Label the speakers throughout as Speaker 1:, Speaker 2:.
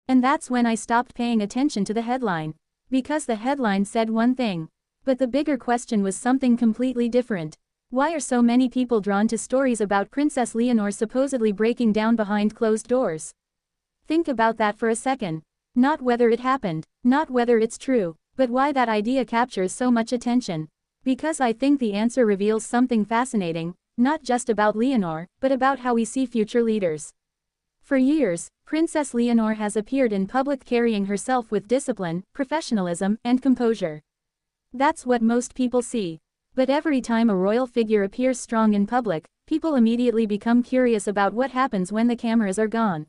Speaker 1: And that's when I stopped paying attention to the headline. Because the headline said one thing. But the bigger question was something completely different. Why are so many people drawn to stories about Princess Leonor supposedly breaking down behind closed doors? Think about that for a second. Not whether it happened, not whether it's true, but why that idea captures so much attention. Because I think the answer reveals something fascinating, not just about Leonor, but about how we see future leaders. For years, Princess Leonor has appeared in public carrying herself with discipline, professionalism, and composure. That's what most people see. But every time a royal figure appears strong in public, people immediately become curious about what happens when the cameras are gone.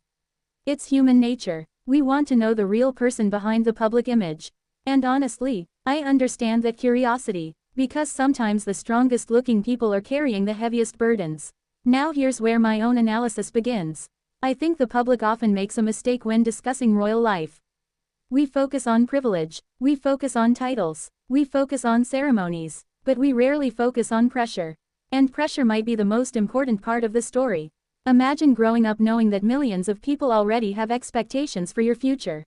Speaker 1: It's human nature. We want to know the real person behind the public image. And honestly, I understand that curiosity, because sometimes the strongest looking people are carrying the heaviest burdens. Now here's where my own analysis begins. I think the public often makes a mistake when discussing royal life. We focus on privilege, we focus on titles, we focus on ceremonies, but we rarely focus on pressure. And pressure might be the most important part of the story. Imagine growing up knowing that millions of people already have expectations for your future.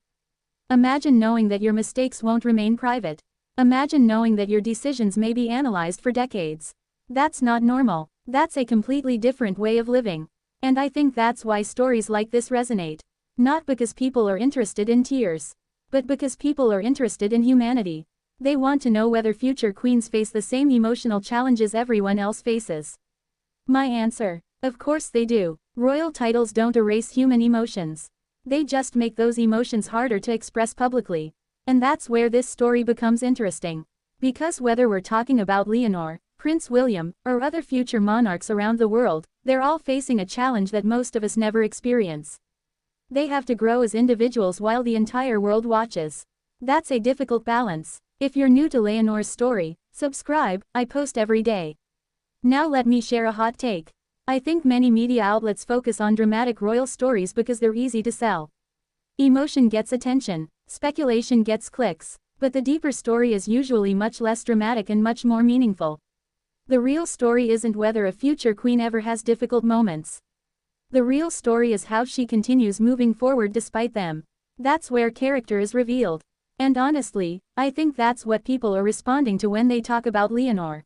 Speaker 1: Imagine knowing that your mistakes won't remain private. Imagine knowing that your decisions may be analyzed for decades. That's not normal. That's a completely different way of living. And I think that's why stories like this resonate. Not because people are interested in tears, but because people are interested in humanity. They want to know whether future queens face the same emotional challenges everyone else faces. My answer: of course they do. Royal titles don't erase human emotions. They just make those emotions harder to express publicly. And that's where this story becomes interesting. Because whether we're talking about Leonor, Prince William, or other future monarchs around the world, they're all facing a challenge that most of us never experience. They have to grow as individuals while the entire world watches. That's a difficult balance. If you're new to Leonor's story, subscribe, I post every day. Now let me share a hot take. I think many media outlets focus on dramatic royal stories because they're easy to sell. Emotion gets attention, speculation gets clicks, but the deeper story is usually much less dramatic and much more meaningful. The real story isn't whether a future queen ever has difficult moments. The real story is how she continues moving forward despite them. That's where character is revealed. And honestly, I think that's what people are responding to when they talk about Leonor.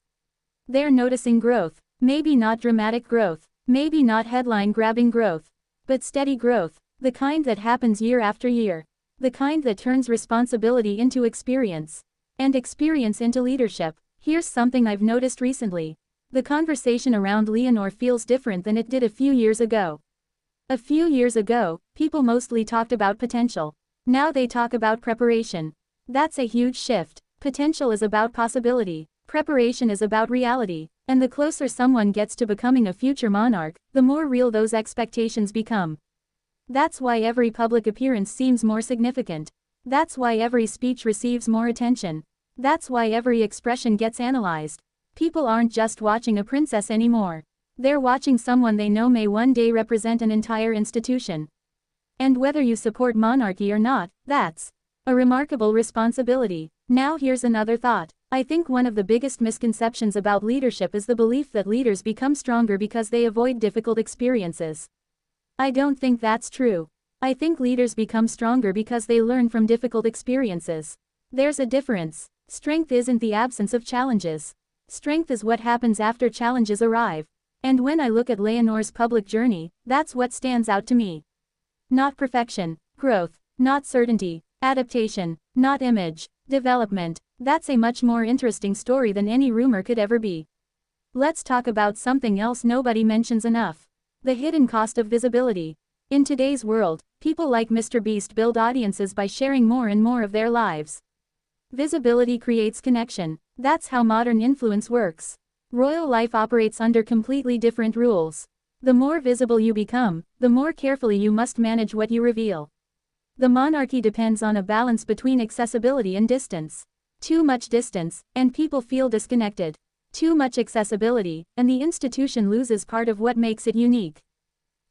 Speaker 1: They're noticing growth. Maybe not dramatic growth, maybe not headline-grabbing growth, but steady growth, the kind that happens year after year, the kind that turns responsibility into experience, and experience into leadership. Here's something I've noticed recently. The conversation around Leonor feels different than it did a few years ago. A few years ago, people mostly talked about potential. Now they talk about preparation. That's a huge shift. Potential is about possibility. Preparation is about reality. And the closer someone gets to becoming a future monarch, the more real those expectations become. That's why every public appearance seems more significant. That's why every speech receives more attention. That's why every expression gets analyzed. People aren't just watching a princess anymore. They're watching someone they know may one day represent an entire institution. And whether you support monarchy or not, that's a remarkable responsibility. Now here's another thought. I think one of the biggest misconceptions about leadership is the belief that leaders become stronger because they avoid difficult experiences. I don't think that's true. I think leaders become stronger because they learn from difficult experiences. There's a difference. Strength isn't the absence of challenges. Strength is what happens after challenges arrive. And when I look at Leonor's public journey, that's what stands out to me. Not perfection, growth, not certainty, adaptation, not image, development. That's a much more interesting story than any rumor could ever be. Let's talk about something else nobody mentions enough. The hidden cost of visibility. In today's world, people like Mr. Beast build audiences by sharing more and more of their lives. Visibility creates connection. That's how modern influence works. Royal life operates under completely different rules. The more visible you become, the more carefully you must manage what you reveal. The monarchy depends on a balance between accessibility and distance. Too much distance, and people feel disconnected. Too much accessibility, and the institution loses part of what makes it unique.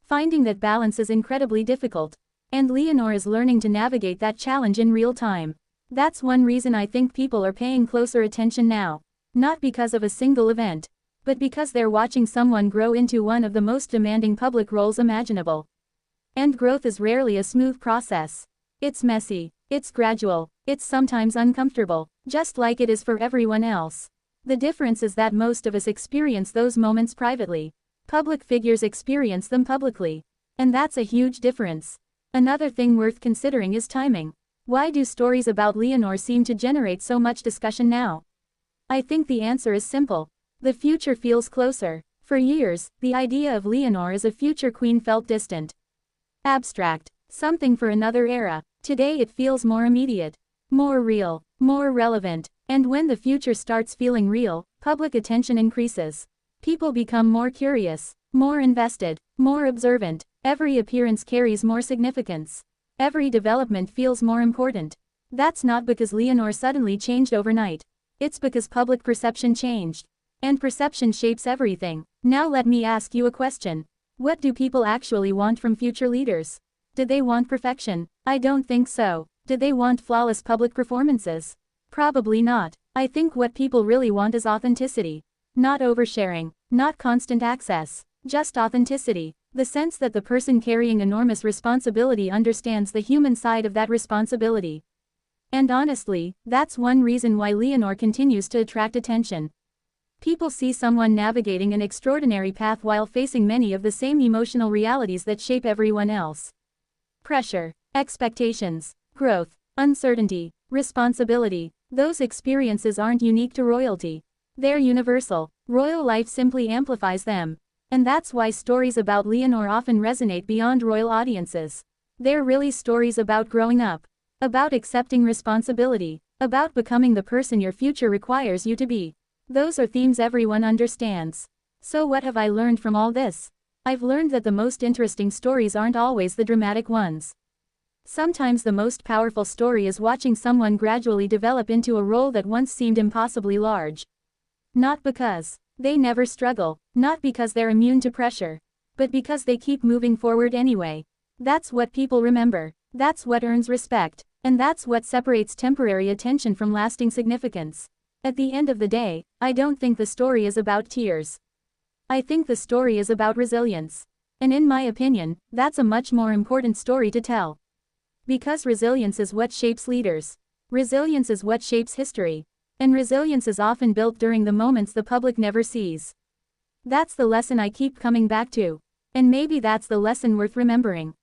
Speaker 1: Finding that balance is incredibly difficult. And Leonor is learning to navigate that challenge in real time. That's one reason I think people are paying closer attention now. Not because of a single event, but because they're watching someone grow into one of the most demanding public roles imaginable. And growth is rarely a smooth process. It's messy, it's gradual, it's sometimes uncomfortable, just like it is for everyone else. The difference is that most of us experience those moments privately. Public figures experience them publicly. And that's a huge difference. Another thing worth considering is timing. Why do stories about Leonor seem to generate so much discussion now? I think the answer is simple. The future feels closer. For years, the idea of Leonor as a future queen felt distant. Abstract. Something for another era. Today it feels more immediate. More real. More relevant. And when the future starts feeling real, public attention increases. People become more curious, more invested, more observant. Every appearance carries more significance. Every development feels more important. That's not because Leonor suddenly changed overnight. It's because public perception changed. And perception shapes everything. Now let me ask you a question. What do people actually want from future leaders? Did they want perfection? I don't think so. Did they want flawless public performances? Probably not. I think what people really want is authenticity. Not oversharing, not constant access, just authenticity. The sense that the person carrying enormous responsibility understands the human side of that responsibility. And honestly, that's one reason why Leonor continues to attract attention. People see someone navigating an extraordinary path while facing many of the same emotional realities that shape everyone else. Pressure, expectations, growth, uncertainty, responsibility. Those experiences aren't unique to royalty. They're universal. Royal life simply amplifies them. And that's why stories about Leonor often resonate beyond royal audiences. They're really stories about growing up. About accepting responsibility. About becoming the person your future requires you to be. Those are themes everyone understands. So what have I learned from all this? I've learned that the most interesting stories aren't always the dramatic ones. Sometimes the most powerful story is watching someone gradually develop into a role that once seemed impossibly large. Not because they never struggle, not because they're immune to pressure, but because they keep moving forward anyway. That's what people remember. That's what earns respect. And that's what separates temporary attention from lasting significance. At the end of the day, I don't think the story is about tears. I think the story is about resilience. And in my opinion, that's a much more important story to tell. Because resilience is what shapes leaders. Resilience is what shapes history. And resilience is often built during the moments the public never sees. That's the lesson I keep coming back to. And maybe that's the lesson worth remembering.